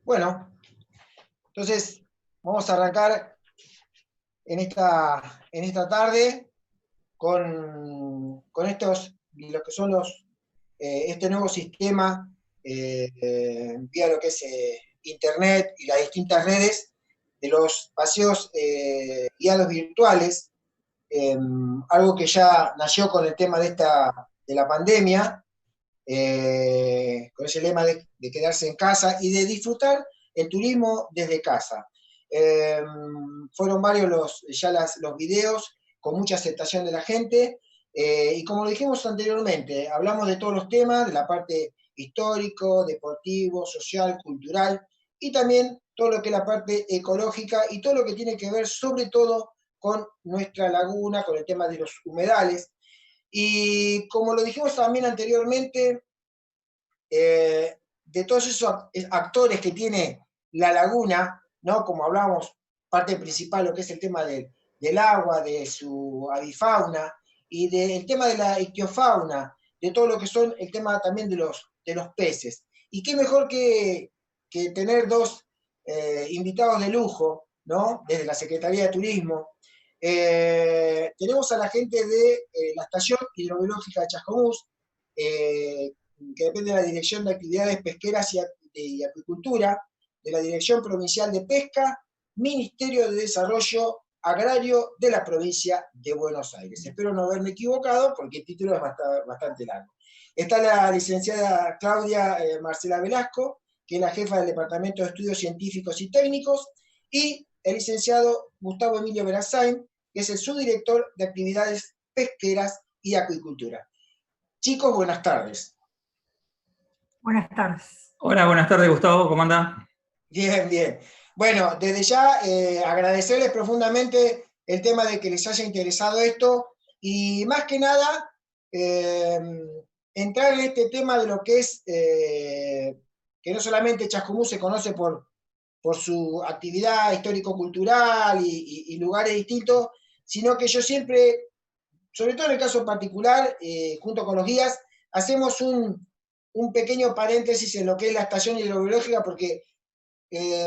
Bueno, entonces vamos a arrancar en esta tarde con estos, lo que son este nuevo sistema vía lo que es Internet y las distintas redes de los paseos guiados virtuales, algo que ya nació con el tema de la pandemia, con ese lema de quedarse en casa y de disfrutar el turismo desde casa. Eh, Fueron varios los videos con mucha aceptación de la gente, y como lo dijimos anteriormente, hablamos de todos los temas, de la parte histórico, deportivo, social, cultural, y también todo lo que es la parte ecológica y todo lo que tiene que ver sobre todo con nuestra laguna, con el tema de los humedales. Y como lo dijimos también anteriormente, de todos esos actores que tiene la laguna, ¿no? Como hablábamos, parte principal, lo que es el tema del agua, de su avifauna, y del tema de la ictiofauna, de todo lo que son el tema también de los peces. Y qué mejor que tener dos invitados de lujo, ¿no? Desde la Secretaría de Turismo. Tenemos a la gente de la Estación Hidrobiológica de Chascomús, que depende de la Dirección de Actividades Pesqueras y Acuicultura, de la Dirección Provincial de Pesca, Ministerio de Desarrollo Agrario de la provincia de Buenos Aires. Espero no haberme equivocado porque el título es bastante largo. Está la licenciada Claudia Marcela Velasco, que es la jefa del Departamento de Estudios Científicos y Técnicos, y el licenciado Gustavo Emilio Verazain, que es el subdirector de Actividades Pesqueras y Acuicultura. Chicos, buenas tardes. Buenas tardes. Hola, buenas tardes, Gustavo, ¿cómo anda? Bien, bien. Bueno, desde ya agradecerles profundamente el tema de que les haya interesado esto y más que nada eh, entrar en este tema de lo que es que no solamente Chascomús se conoce por su actividad histórico-cultural y lugares distintos, sino que yo siempre, sobre todo en el caso particular, junto con los guías, hacemos un pequeño paréntesis en lo que es la estación hidrobiológica, porque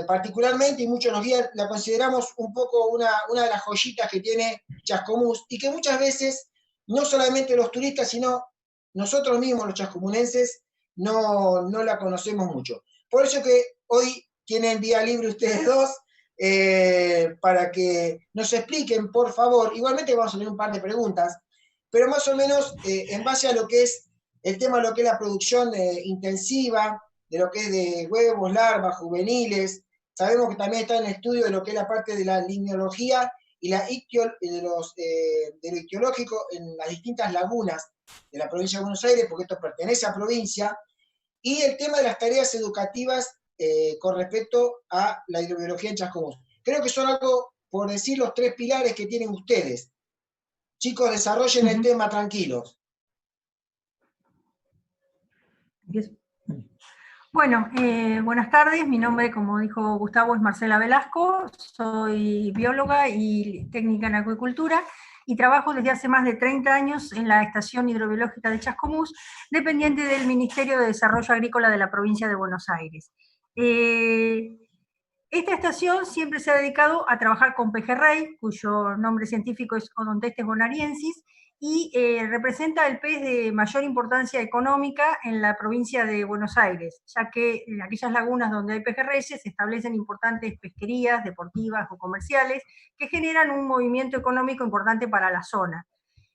particularmente, y muchos los guías la consideramos un poco una de las joyitas que tiene Chascomús, y que muchas veces, no solamente los turistas, sino nosotros mismos, los chascomunenses, no la conocemos mucho. Por eso que hoy tienen vía libre ustedes dos, para que nos expliquen, por favor. Igualmente vamos a tener un par de preguntas, pero más o menos en base a lo que es el tema de lo que es la producción intensiva, de lo que es de huevos, larvas, juveniles. Sabemos que también está en el estudio de lo que es la parte de la limnología y de lo ictiológico en las distintas lagunas de la provincia de Buenos Aires, porque esto pertenece a provincia, y el tema de las tareas educativas con respecto a la hidrobiología en Chascomús. Creo que son algo, por decir, los tres pilares que tienen ustedes. Chicos, desarrollen el tema tranquilos. Bueno, buenas tardes. Mi nombre, como dijo Gustavo, es Marcela Velasco. Soy bióloga y técnica en acuicultura y trabajo desde hace más de 30 años en la Estación Hidrobiológica de Chascomús, dependiente del Ministerio de Desarrollo Agrícola de la provincia de Buenos Aires. Esta estación siempre se ha dedicado a trabajar con pejerrey, cuyo nombre científico es Odontestes bonariensis, y representa el pez de mayor importancia económica en la provincia de Buenos Aires, ya que en aquellas lagunas donde hay pejerreyes se establecen importantes pesquerías deportivas o comerciales que generan un movimiento económico importante para la zona.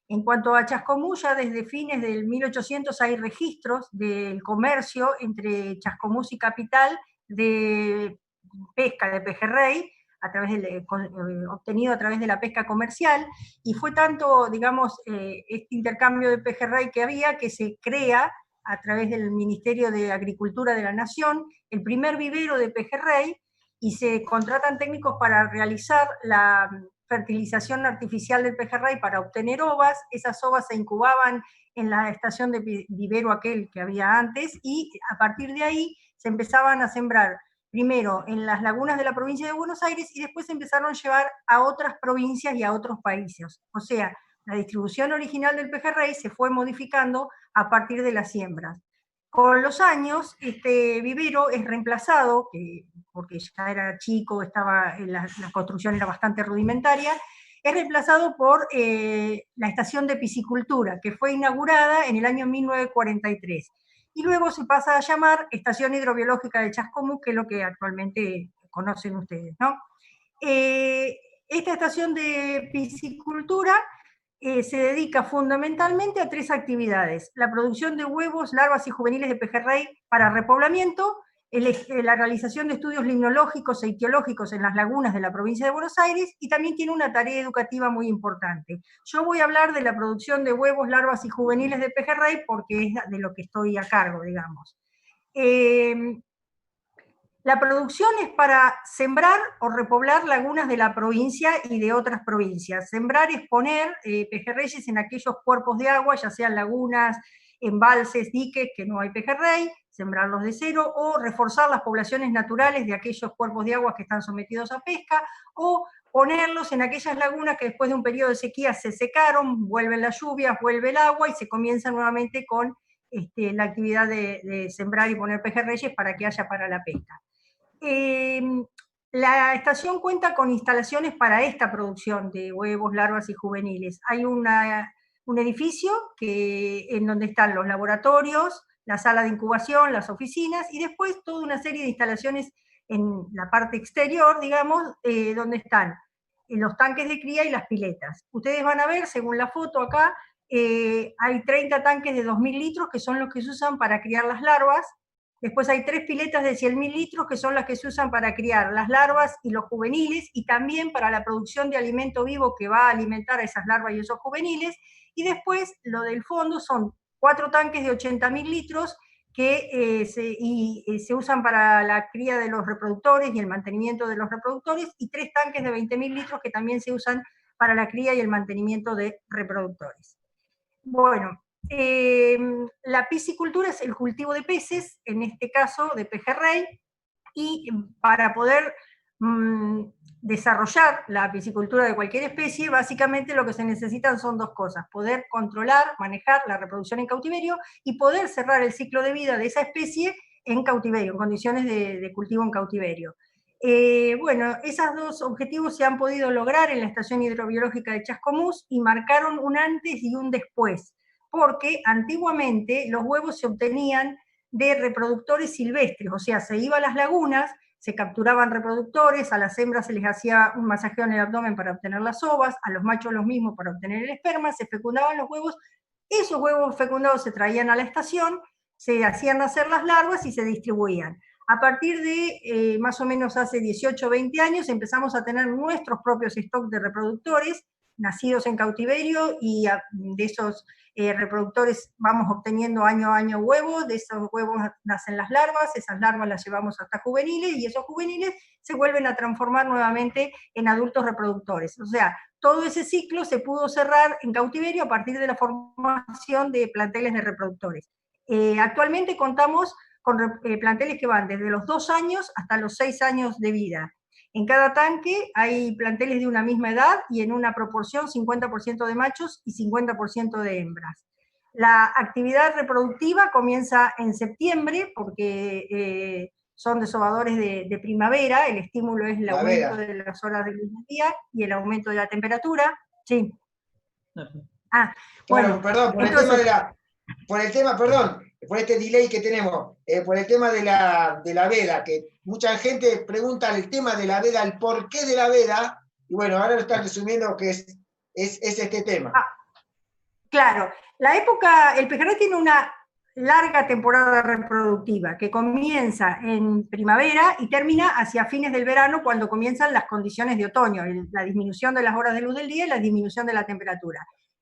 En cuanto a Chascomús, ya desde fines del 1800 hay registros del comercio entre Chascomús y Capital de pesca de pejerrey, obtenido a través de la pesca comercial, y fue tanto, digamos, este intercambio de pejerrey que había, que se crea a través del Ministerio de Agricultura de la Nación el primer vivero de pejerrey, y se contratan técnicos para realizar la fertilización artificial del pejerrey para obtener ovas. Esas ovas se incubaban en la estación de vivero aquel que había antes, y a partir de ahí se empezaban a sembrar primero en las lagunas de la provincia de Buenos Aires y después se empezaron a llevar a otras provincias y a otros países. O sea, la distribución original del pejerrey se fue modificando a partir de las siembras. Con los años, este vivero es reemplazado, que porque ya era chico, la construcción era bastante rudimentaria, es reemplazado por la estación de piscicultura, que fue inaugurada en el año 1943. Y luego se pasa a llamar Estación Hidrobiológica de Chascomús, que es lo que actualmente conocen ustedes, ¿no? Esta estación de piscicultura se dedica fundamentalmente a 3 actividades: la producción de huevos, larvas y juveniles de pejerrey para repoblamiento, la realización de estudios limnológicos e ictiológicos en las lagunas de la provincia de Buenos Aires, y también tiene una tarea educativa muy importante. Yo voy a hablar de la producción de huevos, larvas y juveniles de pejerrey porque es de lo que estoy a cargo, digamos. La producción es para sembrar o repoblar lagunas de la provincia y de otras provincias. Sembrar es poner pejerreyes en aquellos cuerpos de agua, ya sean lagunas, embalses, diques, que no hay pejerrey, sembrarlos de cero, o reforzar las poblaciones naturales de aquellos cuerpos de agua que están sometidos a pesca, o ponerlos en aquellas lagunas que después de un periodo de sequía se secaron, vuelven las lluvias, vuelve el agua y se comienza nuevamente con la actividad de sembrar y poner pejerreyes para que haya para la pesca. La estación cuenta con instalaciones para esta producción de huevos, larvas y juveniles. Hay un edificio en donde están los laboratorios, la sala de incubación, las oficinas, y después toda una serie de instalaciones en la parte exterior, digamos, donde están los tanques de cría y las piletas. Ustedes van a ver, según la foto acá, hay 30 tanques de 2.000 litros que son los que se usan para criar las larvas. Después hay 3 piletas de 100.000 litros que son las que se usan para criar las larvas y los juveniles, y también para la producción de alimento vivo que va a alimentar a esas larvas y esos juveniles. Y después lo del fondo son 4 tanques de 80.000 litros que se usan para la cría de los reproductores y el mantenimiento de los reproductores, y 3 tanques de 20.000 litros que también se usan para la cría y el mantenimiento de reproductores. Bueno, la piscicultura es el cultivo de peces, en este caso de pejerrey, y para poder desarrollar la piscicultura de cualquier especie, básicamente lo que se necesitan son 2 cosas: poder controlar, manejar la reproducción en cautiverio y poder cerrar el ciclo de vida de esa especie en cautiverio, en condiciones de cultivo en cautiverio. Bueno, esos 2 objetivos se han podido lograr en la Estación Hidrobiológica de Chascomús y marcaron un antes y un después, porque antiguamente los huevos se obtenían de reproductores silvestres, o sea, se iba a las lagunas, se capturaban reproductores, a las hembras se les hacía un masajeo en el abdomen para obtener las ovas, a los machos los mismos para obtener el esperma, se fecundaban los huevos, esos huevos fecundados se traían a la estación, se hacían nacer las larvas y se distribuían. A partir de más o menos hace 18 o 20 años empezamos a tener nuestros propios stocks de reproductores nacidos en cautiverio, y de esos reproductores vamos obteniendo año a año huevos, de esos huevos nacen las larvas, esas larvas las llevamos hasta juveniles, y esos juveniles se vuelven a transformar nuevamente en adultos reproductores. O sea, todo ese ciclo se pudo cerrar en cautiverio a partir de la formación de planteles de reproductores. Actualmente contamos con planteles que van desde los 2 años hasta los 6 años de vida. En cada tanque hay planteles de una misma edad y en una proporción 50% de machos y 50% de hembras. La actividad reproductiva comienza en septiembre porque son desobadores de primavera, el estímulo es el aumento de las horas de luz del día y el aumento de la temperatura. Sí. Ah, bueno, perdón, por este delay que tenemos, por el tema de la veda, que mucha gente pregunta el tema de la veda, el porqué de la veda, y bueno, ahora lo están resumiendo que es este tema. Claro, el pejerrey tiene una larga temporada reproductiva que comienza en primavera y termina hacia fines del verano, cuando comienzan las condiciones de otoño, la disminución de las horas de luz del día y la disminución de la temperatura.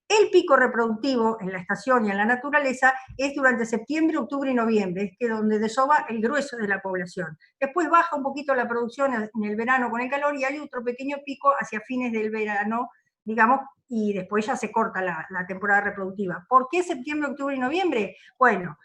El pico reproductivo en la estación y en la naturaleza es durante septiembre, octubre y noviembre, es que donde desova el grueso de la población. Después baja un poquito la producción en el verano con el calor, y hay otro pequeño pico hacia fines del verano, digamos, y después ya se corta la temporada reproductiva. ¿Por qué septiembre, octubre y noviembre? Bueno,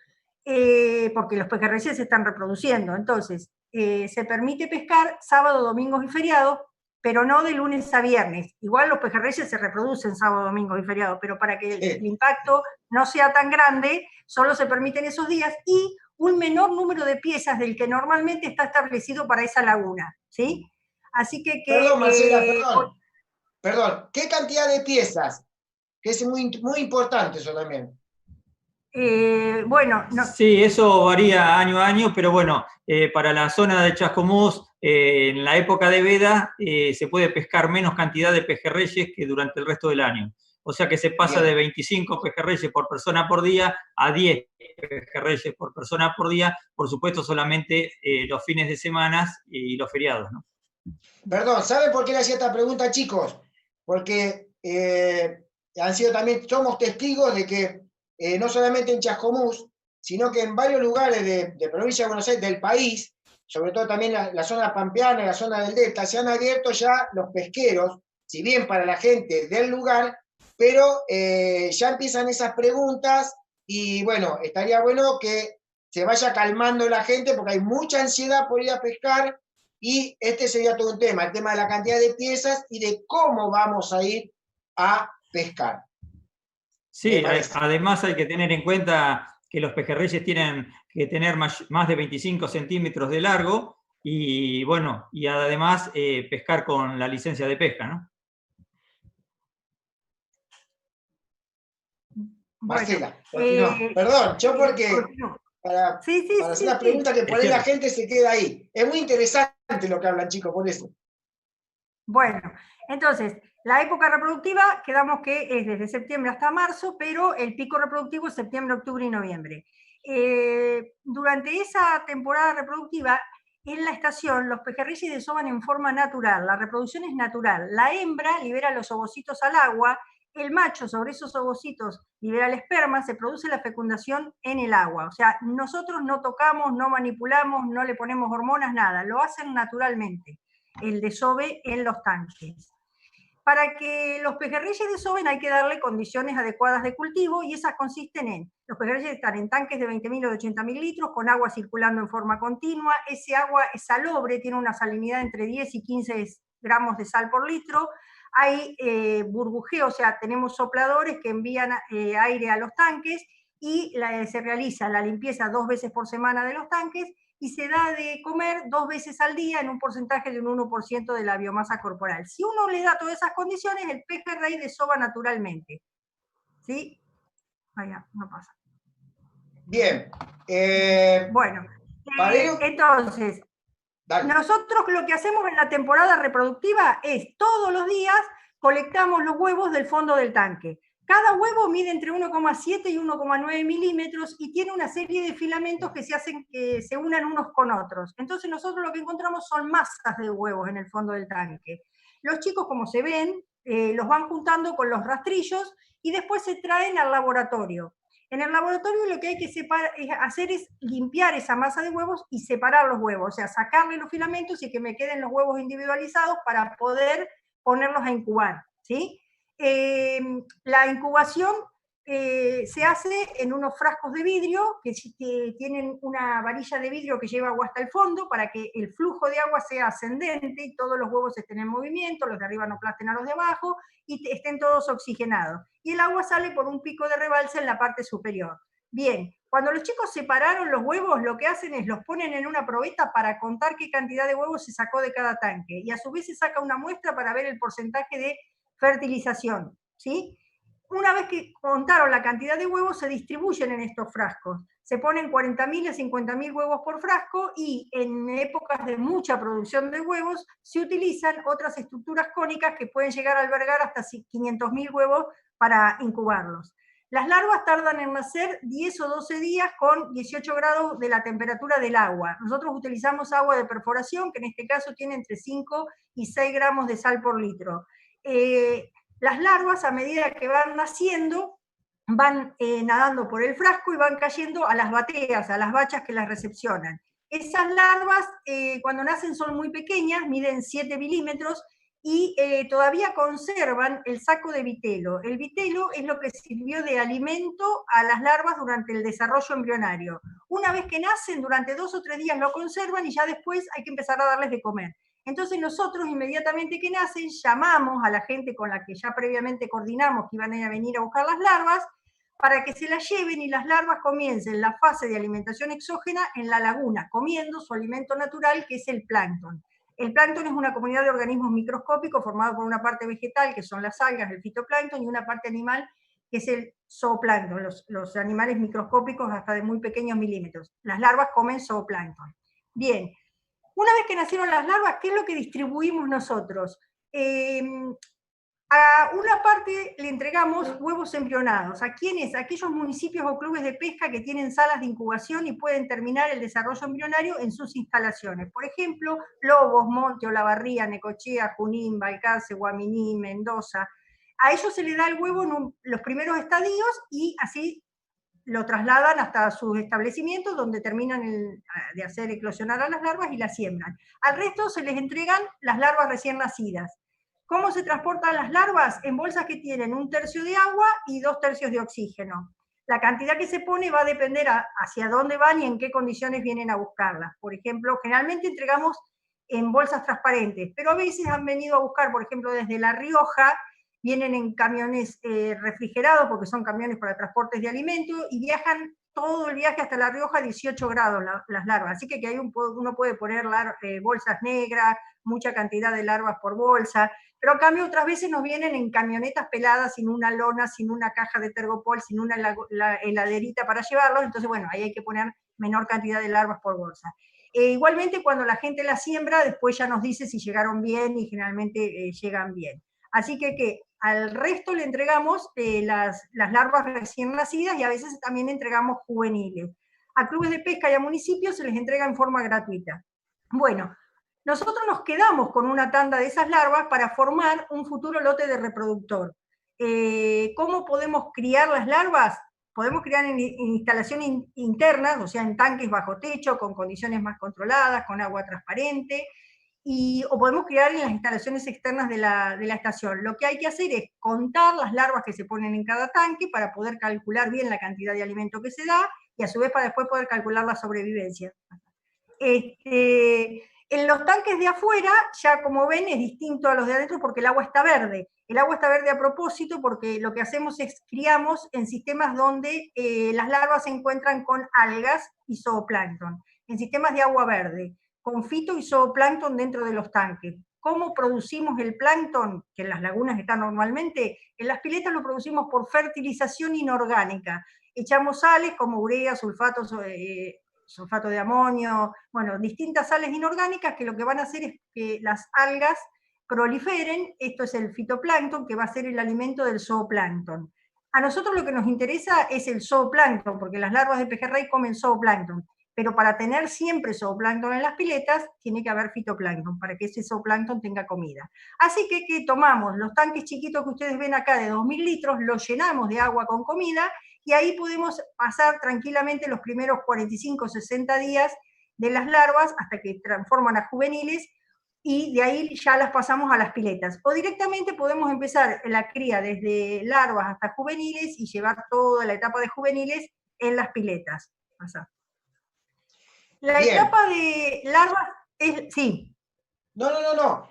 porque los pejerreyes se están reproduciendo, entonces se permite pescar sábado, domingos y feriados, pero no de lunes a viernes. Igual los pejerreyes se reproducen sábado, domingo y feriado, pero para que el impacto no sea tan grande, solo se permiten esos días, y un menor número de piezas del que normalmente está establecido para esa laguna, ¿sí? Así que... Perdón, Marcela, perdón. ¿Qué cantidad de piezas? Que es muy, muy importante eso también. Bueno, no. Sí, eso varía año a año, pero bueno, para la zona de Chascomús, en la época de veda, se puede pescar menos cantidad de pejerreyes que durante el resto del año. O sea que se pasa de 25 pejerreyes por persona por día a 10 pejerreyes por persona por día, por supuesto solamente los fines de semana y los feriados, ¿no? Perdón, ¿saben por qué le hacía esta pregunta, chicos? Porque han sido también, somos testigos de que no solamente en Chascomús, sino que en varios lugares de provincia de Buenos Aires, del país, sobre todo también la zona pampeana, la zona del delta, se han abierto ya los pesqueros, si bien para la gente del lugar, pero ya empiezan esas preguntas y bueno, estaría bueno que se vaya calmando la gente porque hay mucha ansiedad por ir a pescar. Y este sería todo un tema, el tema de la cantidad de piezas y de cómo vamos a ir a pescar. Sí, además hay que tener en cuenta que los pejerreyes tienen que tener más de 25 centímetros de largo y bueno, y además pescar con la licencia de pesca, ¿no? Marcela, perdón, yo porque para hacer una pregunta que por ahí la gente se queda ahí. Es muy interesante lo que hablan, chicos, por eso. Bueno, entonces, la época reproductiva quedamos que es desde septiembre hasta marzo, pero el pico reproductivo es septiembre, octubre y noviembre. Durante esa temporada reproductiva, en la estación, los pejerreyes desovan en forma natural, la reproducción es natural. La hembra libera los ovocitos al agua, el macho sobre esos ovocitos libera el esperma, se produce la fecundación en el agua. O sea, nosotros no tocamos, no manipulamos, no le ponemos hormonas, nada, lo hacen naturalmente, el desove en los tanques. Para que los pejerreyes desoven hay que darle condiciones adecuadas de cultivo y esas consisten en, los pejerreyes están en tanques de 20.000 o de 80.000 litros con agua circulando en forma continua, ese agua es salobre, tiene una salinidad entre 10 y 15 gramos de sal por litro, hay burbujeo, o sea, tenemos sopladores que envían aire a los tanques y se realiza la limpieza 2 veces por semana de los tanques y se da de comer 2 veces al día en un porcentaje de un 1% de la biomasa corporal. Si uno le da todas esas condiciones, el pejerrey desova naturalmente. ¿Sí? Vaya, no pasa. Bien. Bueno, entonces, dale. Nosotros lo que hacemos en la temporada reproductiva es todos los días colectamos los huevos del fondo del tanque. Cada huevo mide entre 1,7 y 1,9 milímetros y tiene una serie de filamentos que se hacen que se unan unos con otros. Entonces nosotros lo que encontramos son masas de huevos en el fondo del tanque. Los chicos, como se ven, los van juntando con los rastrillos y después se traen al laboratorio. En el laboratorio lo que hay que hacer es limpiar esa masa de huevos y separar los huevos, o sea, sacarle los filamentos y que me queden los huevos individualizados para poder ponerlos a incubar, ¿sí? La incubación se hace en unos frascos de vidrio que tienen una varilla de vidrio que lleva agua hasta el fondo para que el flujo de agua sea ascendente y todos los huevos estén en movimiento, los de arriba no aplasten a los de abajo y estén todos oxigenados. Y el agua sale por un pico de rebalsa en la parte superior. Bien, cuando los chicos separaron los huevos, lo que hacen es los ponen en una probeta para contar qué cantidad de huevos se sacó de cada tanque y a su vez se saca una muestra para ver el porcentaje de fertilización, ¿sí? Una vez que contaron la cantidad de huevos, se distribuyen en estos frascos. Se ponen 40.000 a 50.000 huevos por frasco y en épocas de mucha producción de huevos se utilizan otras estructuras cónicas que pueden llegar a albergar hasta 500.000 huevos para incubarlos. Las larvas tardan en nacer 10 o 12 días con 18 grados de la temperatura del agua. Nosotros utilizamos agua de perforación, que en este caso tiene entre 5 y 6 gramos de sal por litro. Las larvas, a medida que van naciendo, van nadando por el frasco y van cayendo a las bateas, a las bachas que las recepcionan. Esas larvas, cuando nacen, son muy pequeñas, miden 7 milímetros, y todavía conservan el saco de vitelo. El vitelo es lo que sirvió de alimento a las larvas durante el desarrollo embrionario. Una vez que nacen, durante 2 o 3 días lo conservan y ya después hay que empezar a darles de comer. Entonces nosotros, inmediatamente que nacen, llamamos a la gente con la que ya previamente coordinamos que iban a venir a buscar las larvas, para que se las lleven y las larvas comiencen la fase de alimentación exógena en la laguna, comiendo su alimento natural, que es el plancton. El plancton es una comunidad de organismos microscópicos formado por una parte vegetal, que son las algas, el fitoplancton, y una parte animal, que es el zooplancton, los animales microscópicos hasta de muy pequeños milímetros. Las larvas comen zooplancton. Bien, una vez que nacieron las larvas, ¿qué es lo que distribuimos nosotros? A una parte le entregamos huevos embrionados. ¿A quiénes? A aquellos municipios o clubes de pesca que tienen salas de incubación y pueden terminar el desarrollo embrionario en sus instalaciones. Por ejemplo, Lobos, Monte, Olavarría, Necochea, Junín, Balcarce, Guaminí, Mendoza. A ellos se les da el huevo en los primeros estadios y así lo trasladan hasta sus establecimientos donde terminan de hacer eclosionar a las larvas y las siembran. Al resto se les entregan las larvas recién nacidas. ¿Cómo se transportan las larvas? En bolsas que tienen 1/3 de agua y 2/3 de oxígeno. La cantidad que se pone va a depender hacia dónde van y en qué condiciones vienen a buscarlas. Por ejemplo, generalmente entregamos en bolsas transparentes, pero a veces han venido a buscar, por ejemplo, desde La Rioja, vienen en camiones refrigerados, porque son camiones para transportes de alimentos, y viajan todo el viaje hasta La Rioja a 18 grados las larvas. Así que ahí uno puede poner bolsas negras, mucha cantidad de larvas por bolsa, pero a cambio otras veces nos vienen en camionetas peladas, sin una lona, sin una caja de tergopol, sin una heladerita para llevarlos, entonces bueno, ahí hay que poner menor cantidad de larvas por bolsa. Igualmente cuando la gente las siembra, después ya nos dice si llegaron bien y generalmente llegan bien. Así que al resto le entregamos las larvas recién nacidas y a veces también entregamos juveniles. A clubes de pesca y a municipios se les entrega en forma gratuita. Bueno, nosotros nos quedamos con una tanda de esas larvas para formar un futuro lote de reproductor. ¿Cómo podemos criar las larvas? Podemos criar en instalaciones internas, o sea, en tanques bajo techo, con condiciones más controladas, con agua transparente, o podemos criar en las instalaciones externas de la estación. Lo que hay que hacer es contar las larvas que se ponen en cada tanque para poder calcular bien la cantidad de alimento que se da, y a su vez para después poder calcular la sobrevivencia. En los tanques de afuera, ya como ven, es distinto a los de adentro porque el agua está verde. El agua está verde a propósito porque lo que hacemos es criamos en sistemas donde las larvas se encuentran con algas y zooplancton, en sistemas de agua verde, con fito y zooplancton dentro de los tanques. ¿Cómo producimos el plancton? Que en las lagunas está normalmente, en las piletas lo producimos por fertilización inorgánica. Echamos sales como urea, sulfato de amonio, bueno, distintas sales inorgánicas que lo que van a hacer es que las algas proliferen. Esto es el fitoplancton, que va a ser el alimento del zooplancton. A nosotros lo que nos interesa es el zooplancton, porque las larvas de pejerrey comen zooplancton, pero para tener siempre zooplancton en las piletas, tiene que haber fitoplancton, para que ese zooplancton tenga comida. Así que tomamos los tanques chiquitos que ustedes ven acá de 2000 litros, los llenamos de agua con comida, y ahí podemos pasar tranquilamente los primeros 45 o 60 días de las larvas hasta que transforman a juveniles, y de ahí ya las pasamos a las piletas. O directamente podemos empezar la cría desde larvas hasta juveniles y llevar toda la etapa de juveniles en las piletas. La Bien. etapa de larvas es... Sí. No.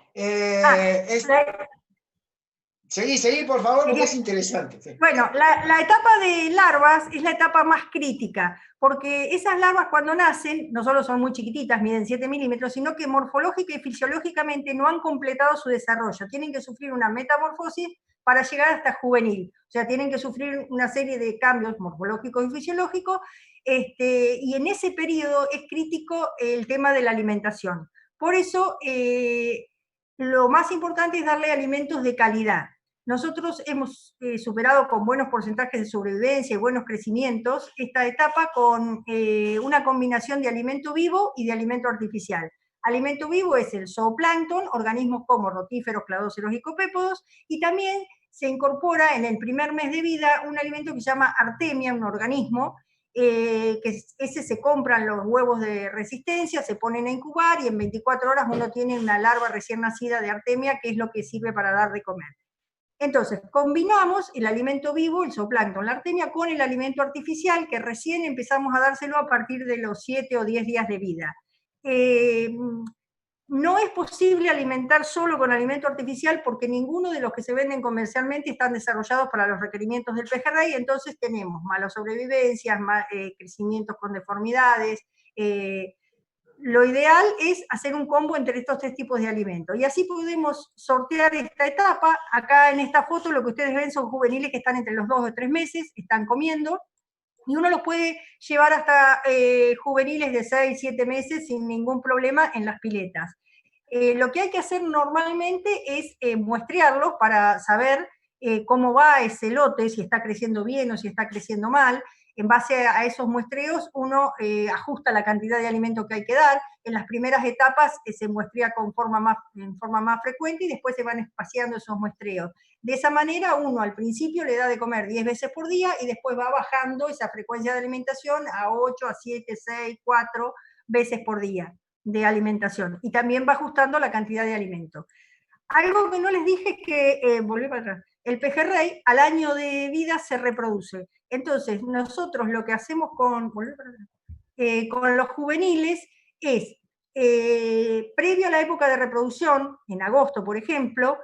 Seguí, por favor, porque es interesante. Sí. Bueno, la etapa de larvas es la etapa más crítica, porque esas larvas cuando nacen, no solo son muy chiquititas, miden 7 milímetros, sino que morfológica y fisiológicamente no han completado su desarrollo. Tienen que sufrir una metamorfosis para llegar hasta juvenil. O sea, tienen que sufrir una serie de cambios morfológicos y fisiológicos, y en ese periodo es crítico el tema de la alimentación. Por eso, lo más importante es darle alimentos de calidad. Nosotros hemos superado con buenos porcentajes de sobrevivencia y buenos crecimientos esta etapa con una combinación de alimento vivo y de alimento artificial. Alimento vivo es el zooplancton, organismos como rotíferos, cladóceros y copépodos, y también se incorpora en el primer mes de vida un alimento que se llama artemia, un organismo, que ese se compran los huevos de resistencia, se ponen a incubar y en 24 horas uno tiene una larva recién nacida de artemia, que es lo que sirve para dar de comer. Entonces, combinamos el alimento vivo, el zooplancton, la artemia, con el alimento artificial, que recién empezamos a dárselo a partir de los 7 o 10 días de vida. No No es posible alimentar solo con alimento artificial porque ninguno de los que se venden comercialmente están desarrollados para los requerimientos del pejerrey, entonces tenemos malas sobrevivencias, crecimientos con deformidades. Lo ideal es hacer un combo entre estos tres tipos de alimentos. Y así podemos sortear esta etapa. Acá en esta foto lo que ustedes ven son juveniles que están entre los 2 o 3 meses, están comiendo, y uno los puede llevar hasta juveniles de 6, 7 meses sin ningún problema en las piletas. Lo que hay que hacer normalmente es muestrearlos para saber cómo va ese lote, si está creciendo bien o si está creciendo mal. En base a esos muestreos uno ajusta la cantidad de alimento que hay que dar. En las primeras etapas se muestrea en forma más frecuente y después se van espaciando esos muestreos. De esa manera uno al principio le da de comer 10 veces por día y después va bajando esa frecuencia de alimentación a 8, a 7, 6, 4 veces por día de alimentación, y también va ajustando la cantidad de alimento. Algo que no les dije es que, volví para atrás, el pejerrey al año de vida se reproduce. Entonces, nosotros lo que hacemos con los juveniles es, previo a la época de reproducción, en agosto, por ejemplo,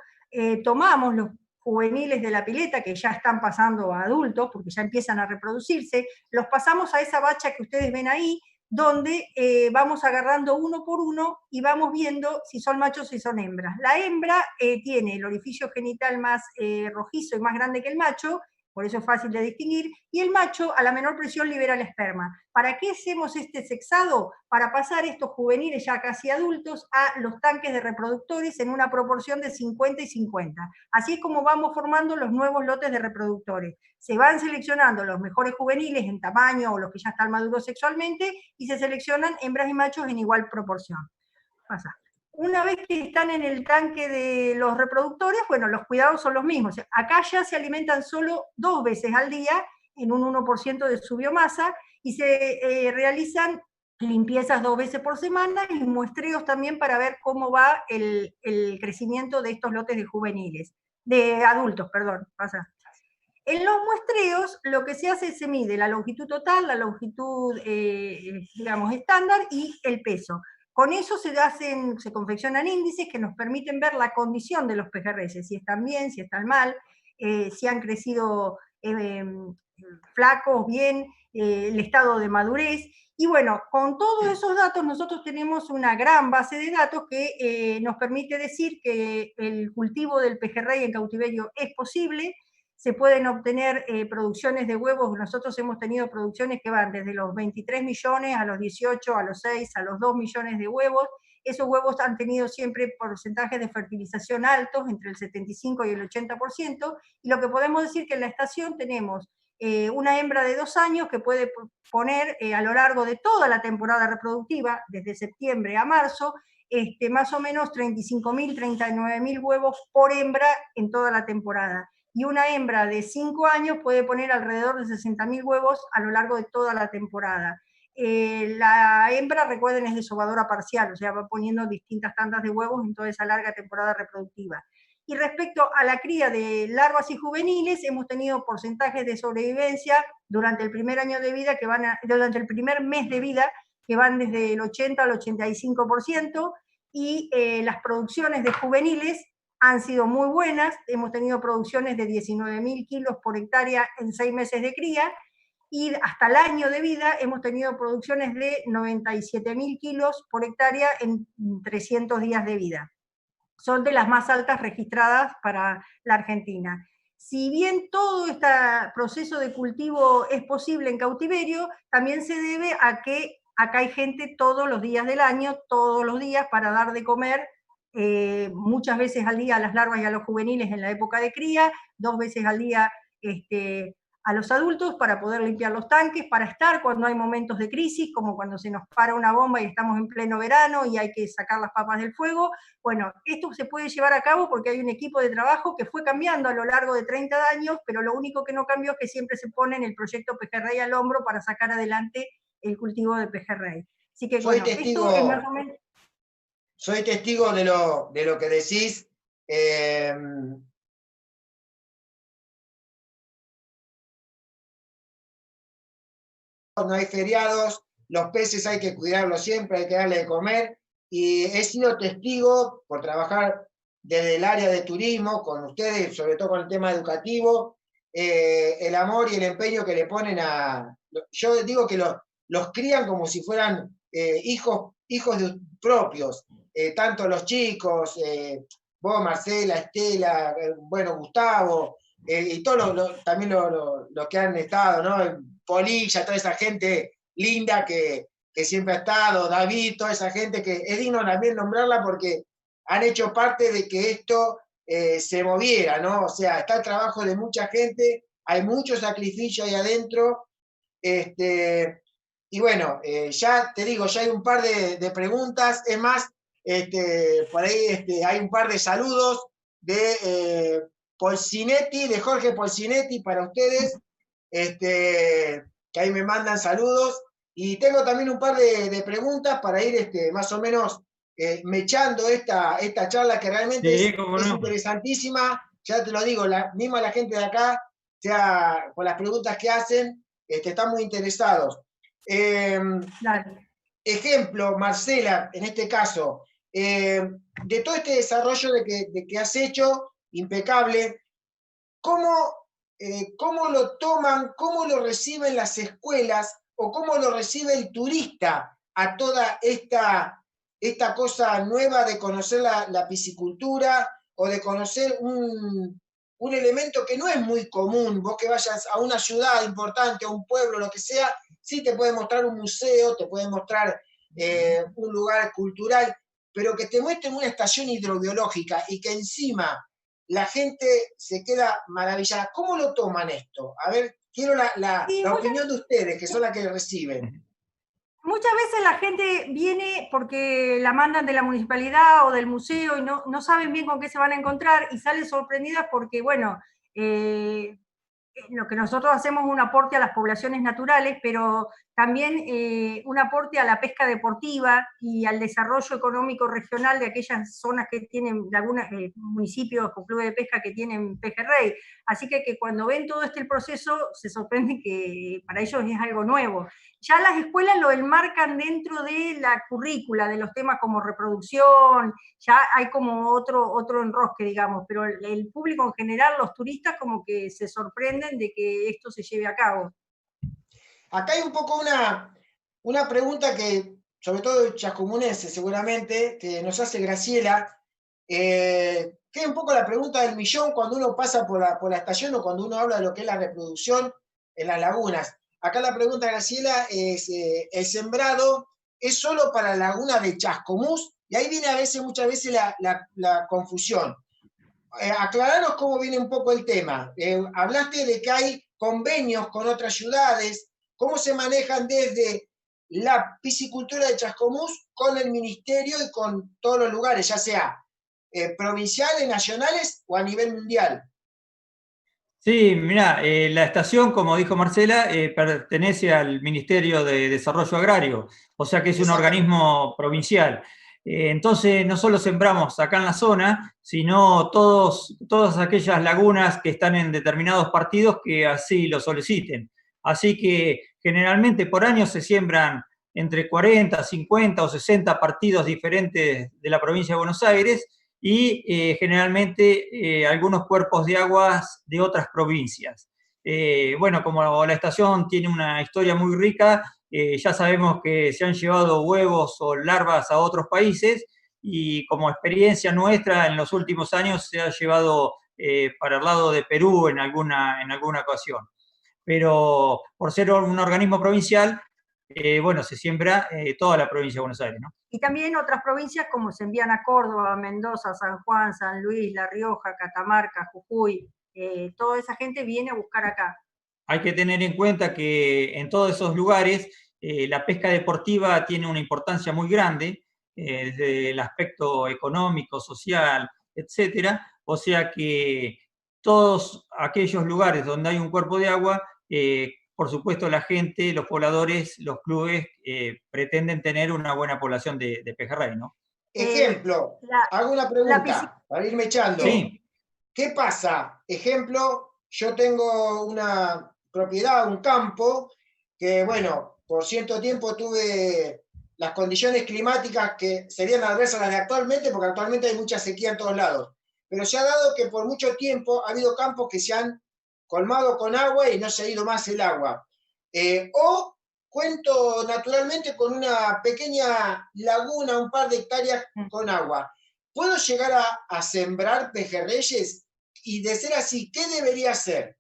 tomamos los juveniles de la pileta que ya están pasando a adultos, porque ya empiezan a reproducirse, los pasamos a esa bacha que ustedes ven ahí, donde vamos agarrando uno por uno y vamos viendo si son machos o si son hembras. La hembra tiene el orificio genital más rojizo y más grande que el macho, por eso es fácil de distinguir, y el macho a la menor presión libera el esperma. ¿Para qué hacemos este sexado? Para pasar estos juveniles ya casi adultos a los tanques de reproductores en una proporción de 50 y 50. Así es como vamos formando los nuevos lotes de reproductores. Se van seleccionando los mejores juveniles en tamaño o los que ya están maduros sexualmente y se seleccionan hembras y machos en igual proporción. Pasa. Una vez que están en el tanque de los reproductores, bueno, los cuidados son los mismos. Acá ya se alimentan solo 2 veces al día, en un 1% de su biomasa, y se realizan limpiezas 2 veces por semana y muestreos también para ver cómo va el crecimiento de estos lotes de juveniles, de adultos, perdón, pasa. En los muestreos lo que se hace es se mide la longitud total, la longitud, digamos, estándar y el peso. Con eso se confeccionan índices que nos permiten ver la condición de los pejerreyes, si están bien, si están mal, si han crecido flacos, bien, el estado de madurez. Y bueno, con todos esos datos nosotros tenemos una gran base de datos que nos permite decir que el cultivo del pejerrey en cautiverio es posible. Se pueden obtener producciones de huevos. Nosotros hemos tenido producciones que van desde los 23 millones a los 18, a los 6, a los 2 millones de huevos. Esos huevos han tenido siempre porcentajes de fertilización altos, entre el 75 y el 80%, y lo que podemos decir que en la estación tenemos una hembra de 2 años que puede poner a lo largo de toda la temporada reproductiva, desde septiembre a marzo, más o menos 35.000, 39.000 huevos por hembra en toda la temporada. Y una hembra de 5 años puede poner alrededor de 60.000 huevos a lo largo de toda la temporada. La hembra, recuerden, es desobadora parcial, o sea, va poniendo distintas tandas de huevos en toda esa larga temporada reproductiva. Y respecto a la cría de larvas y juveniles, hemos tenido porcentajes de sobrevivencia durante el primer año de vida, durante el primer mes de vida, que van desde el 80 al 85%, y las producciones de juveniles han sido muy buenas. Hemos tenido producciones de 19.000 kilos por hectárea en 6 meses de cría, y hasta el año de vida hemos tenido producciones de 97.000 kilos por hectárea en 300 días de vida. Son de las más altas registradas para la Argentina. Si bien todo este proceso de cultivo es posible en cautiverio, también se debe a que acá hay gente todos los días del año, todos los días, para dar de comer muchas veces al día a las larvas y a los juveniles en la época de cría, 2 veces al día a los adultos, para poder limpiar los tanques, para estar cuando hay momentos de crisis, como cuando se nos para una bomba y estamos en pleno verano y hay que sacar las papas del fuego. Bueno, esto se puede llevar a cabo porque hay un equipo de trabajo que fue cambiando a lo largo de 30 años, pero lo único que no cambió es que siempre se pone en el proyecto Pejerrey al hombro para sacar adelante el cultivo de pejerrey. Así que, bueno, esto es más o menos... Soy testigo de lo que decís. No hay feriados, los peces hay que cuidarlos siempre, hay que darle de comer. y he sido testigo por trabajar desde el área de turismo con ustedes, sobre todo con el tema educativo, el amor y el empeño que le ponen yo digo que los crían como si fueran hijos propios, tanto los chicos, vos, Marcela, Estela, bueno, Gustavo, y todos también los que han estado, ¿no? Polilla, toda esa gente linda que siempre ha estado, David, toda esa gente que es digno también nombrarla porque han hecho parte de que esto se moviera, ¿no? O sea, está el trabajo de mucha gente, hay mucho sacrificio ahí adentro, y bueno, ya te digo, ya hay un par de preguntas, es más, por ahí hay un par de saludos de Polsinetti, de Jorge Polsinetti para ustedes, que ahí me mandan saludos, y tengo también un par de preguntas para ir más o menos mechando esta charla que realmente Sí, cómo es no. interesantísima, ya te lo digo, misma la gente de acá, sea por las preguntas que hacen, están muy interesados. Ejemplo, Marcela, en este caso, de todo este desarrollo de que has hecho, impecable, ¿cómo lo toman, cómo lo reciben las escuelas o cómo lo recibe el turista a toda esta cosa nueva de conocer la piscicultura o de conocer un elemento que no es muy común? Vos que vayas a una ciudad importante, a un pueblo, lo que sea, sí te puede mostrar un museo, te puede mostrar un lugar cultural, pero que te muestren una estación hidrobiológica y que encima la gente se queda maravillada. ¿Cómo lo toman esto? A ver, quiero la opinión de ustedes, que son las que reciben. Muchas veces la gente viene porque la mandan de la municipalidad o del museo y no saben bien con qué se van a encontrar y salen sorprendidas porque, bueno, lo que nosotros hacemos es un aporte a las poblaciones naturales, pero también un aporte a la pesca deportiva y al desarrollo económico regional de aquellas zonas que tienen, de algunos municipios o clubes de pesca que tienen pejerrey. Así que cuando ven todo este proceso se sorprenden que para ellos es algo nuevo. Ya las escuelas lo enmarcan dentro de la currícula, de los temas como reproducción, ya hay como otro enrosque, digamos, pero el público en general, los turistas, como que se sorprenden de que esto se lleve a cabo. Acá hay un poco una pregunta que, sobre todo chascomunense seguramente, que nos hace Graciela, que es un poco la pregunta del millón cuando uno pasa por la estación o cuando uno habla de lo que es la reproducción en las lagunas. Acá la pregunta, Graciela, es, ¿el sembrado es solo para la laguna de Chascomús? Y ahí viene muchas veces la confusión. Aclaranos cómo viene un poco el tema. Hablaste de que hay convenios con otras ciudades. ¿Cómo se manejan desde la piscicultura de Chascomús con el ministerio y con todos los lugares, ya sea provinciales, nacionales o a nivel mundial? Sí, mirá, la estación, como dijo Marcela, pertenece al Ministerio de Desarrollo Agrario, o sea que es un organismo provincial. Entonces, no solo sembramos acá en la zona, sino todas aquellas lagunas que están en determinados partidos que así lo soliciten. Así que generalmente por año se siembran entre 40, 50 o 60 partidos diferentes de la provincia de Buenos Aires, y generalmente algunos cuerpos de aguas de otras provincias. Bueno, como la estación tiene una historia muy rica, ya sabemos que se han llevado huevos o larvas a otros países y como experiencia nuestra en los últimos años se ha llevado para el lado de Perú en alguna ocasión. Pero por ser un organismo provincial, bueno, se siembra toda la provincia de Buenos Aires, ¿no? Y también otras provincias como se envían a Córdoba, Mendoza, San Juan, San Luis, La Rioja, Catamarca, Jujuy, toda esa gente viene a buscar acá. Hay que tener en cuenta que en todos esos lugares la pesca deportiva tiene una importancia muy grande desde el aspecto económico, social, etcétera. O sea que todos aquellos lugares donde hay un cuerpo de agua, por supuesto la gente, los pobladores, los clubes pretenden tener una buena población de pejerrey, ¿no? Ejemplo, hago una pregunta para irme echando. Sí. ¿Qué pasa? Ejemplo, yo tengo una propiedad, un campo, que bueno, por cierto tiempo tuve las condiciones climáticas que serían adversas a las de actualmente, porque actualmente hay mucha sequía en todos lados. Pero se ha dado que por mucho tiempo ha habido campos que se han colmado con agua y no se ha ido más el agua. O cuento naturalmente con una pequeña laguna, un par de hectáreas con agua. ¿Puedo llegar a sembrar pejerreyes? Y de ser así, ¿qué debería hacer?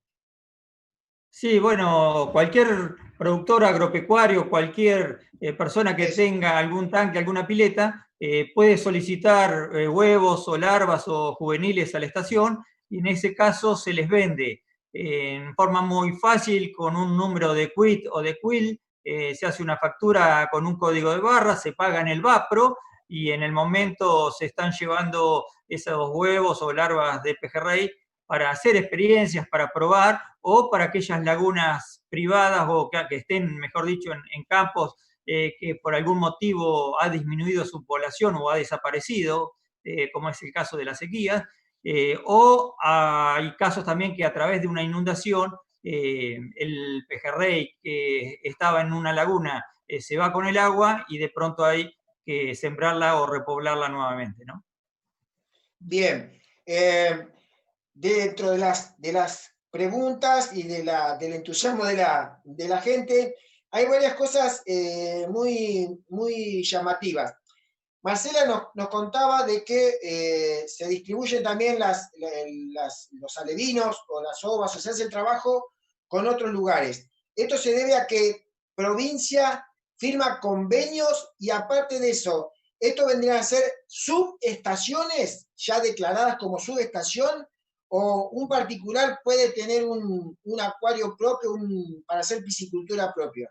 Sí, bueno, cualquier productor agropecuario, cualquier persona que tenga algún tanque, alguna pileta, puede solicitar huevos o larvas o juveniles a la estación, y en ese caso se les vende en forma muy fácil con un número de quit o de quill. Se hace una factura con un código de barra, se paga en el Vapro, y en el momento se están llevando esos huevos o larvas de pejerrey para hacer experiencias, para probar, o para aquellas lagunas privadas o que estén, mejor dicho, en campos que por algún motivo ha disminuido su población o ha desaparecido, como es el caso de la sequía, o hay casos también que a través de una inundación el pejerrey que estaba en una laguna se va con el agua y de pronto hay que sembrarla o repoblarla nuevamente, ¿no? Bien. Dentro de las preguntas y del entusiasmo de la gente, hay varias cosas muy, muy llamativas. Marcela nos contaba de que se distribuyen también los alevinos o las ovas, o se hace el trabajo con otros lugares. Esto se debe a que provincia firma convenios y aparte de eso, esto vendría a ser subestaciones ya declaradas como subestación, o un particular puede tener un acuario propio para hacer piscicultura propia.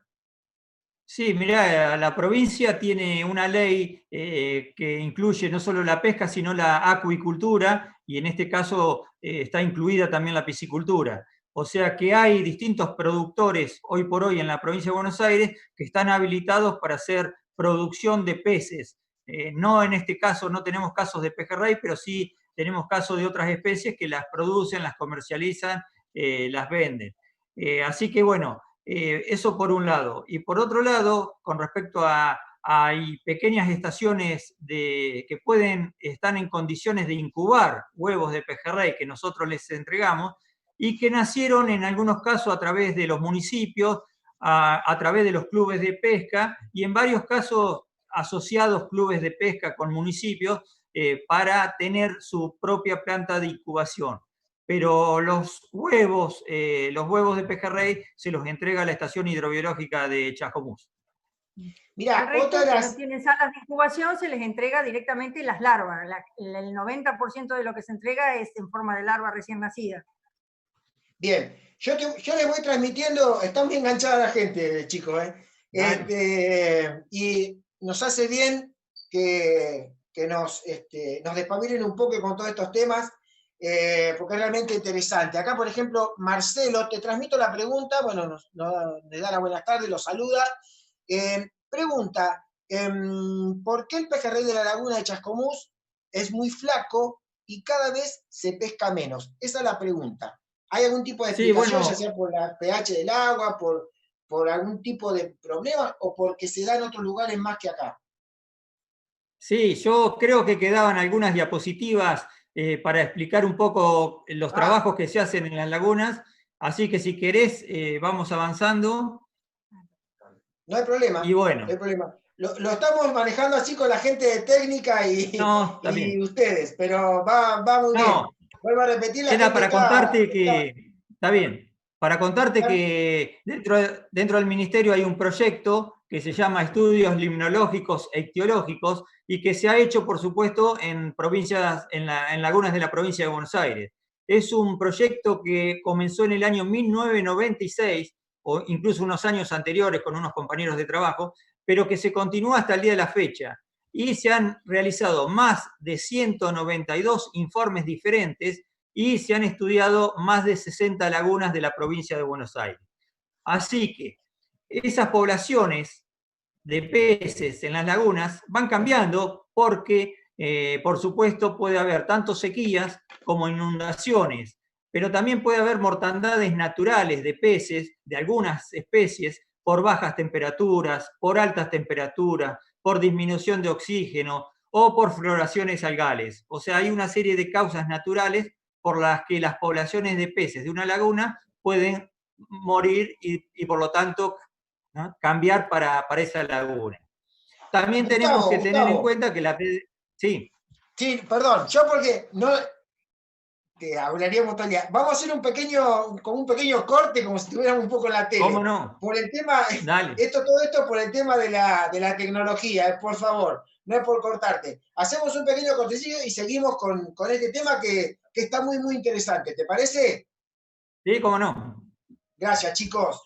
Sí, mirá, la provincia tiene una ley que incluye no solo la pesca, sino la acuicultura, y en este caso está incluida también la piscicultura. O sea que hay distintos productores hoy por hoy en la provincia de Buenos Aires que están habilitados para hacer producción de peces. No en este caso, no tenemos casos de pejerrey, pero sí tenemos casos de otras especies que las producen, las comercializan, las venden. Así que bueno, eso por un lado. Y por otro lado, con respecto hay pequeñas estaciones que están en condiciones de incubar huevos de pejerrey que nosotros les entregamos y que nacieron en algunos casos a través de los municipios, a través de los clubes de pesca y en varios casos asociados clubes de pesca con municipios para tener su propia planta de incubación. Pero los huevos de pejerrey se los entrega a la estación hidrobiológica de Chascomús. Mira, al resto, si no tienen salas de incubación, se les entrega directamente las larvas. El 90% de lo que se entrega es en forma de larva recién nacida. Bien, yo les voy transmitiendo, está muy enganchada la gente, chicos, y nos hace bien que nos despabilen un poco con todos estos temas, porque es realmente interesante. Acá, por ejemplo, Marcelo, te transmito la pregunta, bueno, le da la buenas tardes, lo saluda. Pregunta, ¿por qué el pejerrey de la laguna de Chascomús es muy flaco y cada vez se pesca menos? Esa es la pregunta. ¿Hay algún tipo de explicación, ya sea por la pH del agua, por algún tipo de problema o porque se da en otros lugares más que acá? Sí, yo creo que quedaban algunas diapositivas para explicar un poco los trabajos que se hacen en las lagunas, así que si querés vamos avanzando. No hay problema, y bueno. no hay problema. Lo estamos manejando así con la gente de técnica y ustedes, pero va muy bien. Vuelvo a repetir, la era gente para contarte que, está bien, para contarte que dentro del ministerio hay un proyecto que se llama Estudios Limnológicos e Ictiológicos y que se ha hecho, por supuesto, en provincias, en lagunas de la provincia de Buenos Aires. Es un proyecto que comenzó en el año 1996, o incluso unos años anteriores con unos compañeros de trabajo, pero que se continúa hasta el día de la fecha. Y se han realizado más de 192 informes diferentes y se han estudiado más de 60 lagunas de la provincia de Buenos Aires. Así que esas poblaciones de peces en las lagunas van cambiando porque, por supuesto, puede haber tanto sequías como inundaciones, pero también puede haber mortandades naturales de peces, de algunas especies, por bajas temperaturas, por altas temperaturas, por disminución de oxígeno o por floraciones algales. O sea, hay una serie de causas naturales por las que las poblaciones de peces de una laguna pueden morir y por lo tanto, ¿no?, cambiar para esa laguna. También tenemos que tener en cuenta que Sí. Sí, perdón, yo porque no te hablaríamos todo el día. Vamos a hacer un pequeño corte, como si tuviéramos un poco en la tele. ¿Cómo no? Por el tema, Dale. todo esto por el tema de la tecnología, por favor, no es por cortarte. Hacemos un pequeño cortecillo y seguimos con este tema que está muy, muy interesante. ¿Te parece? Sí, cómo no. Gracias, chicos.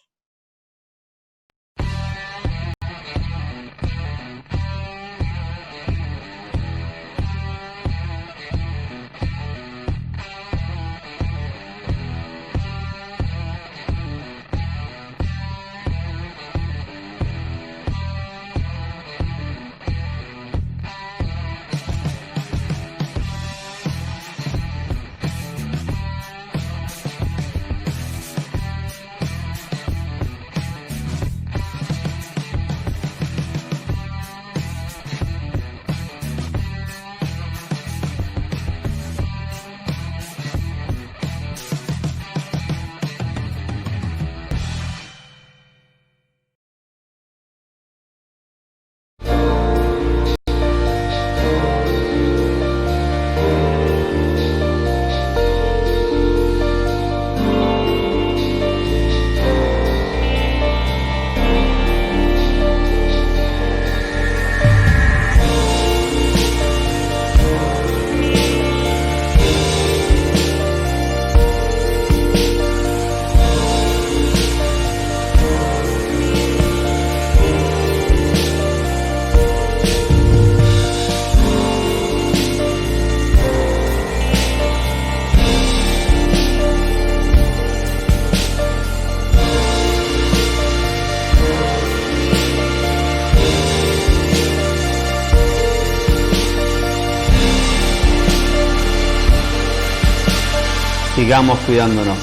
Sigamos cuidándonos.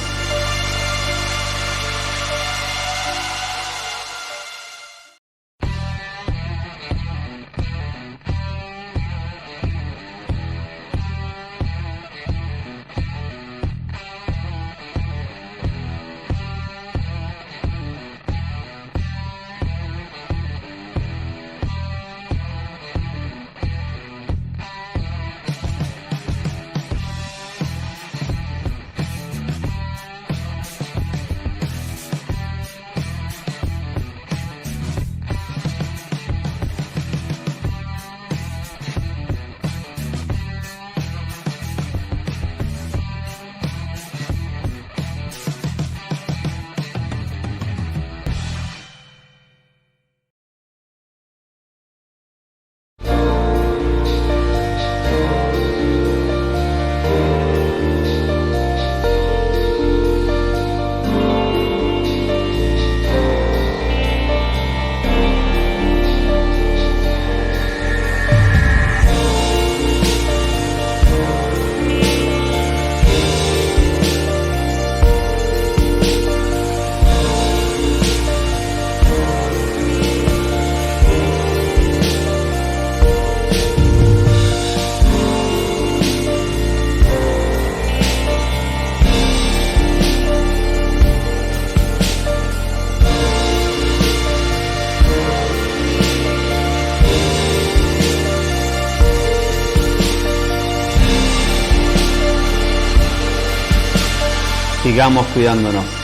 Sigamos cuidándonos.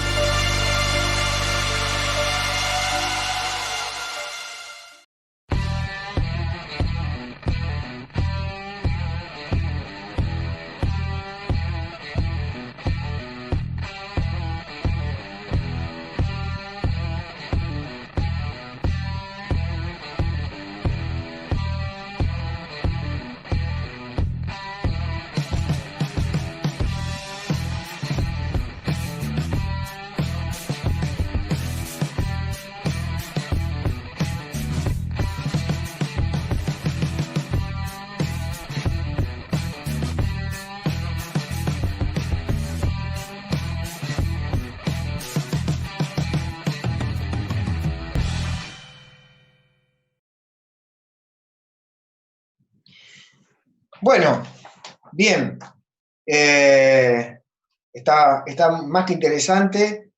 Bueno, bien. Está más que interesante.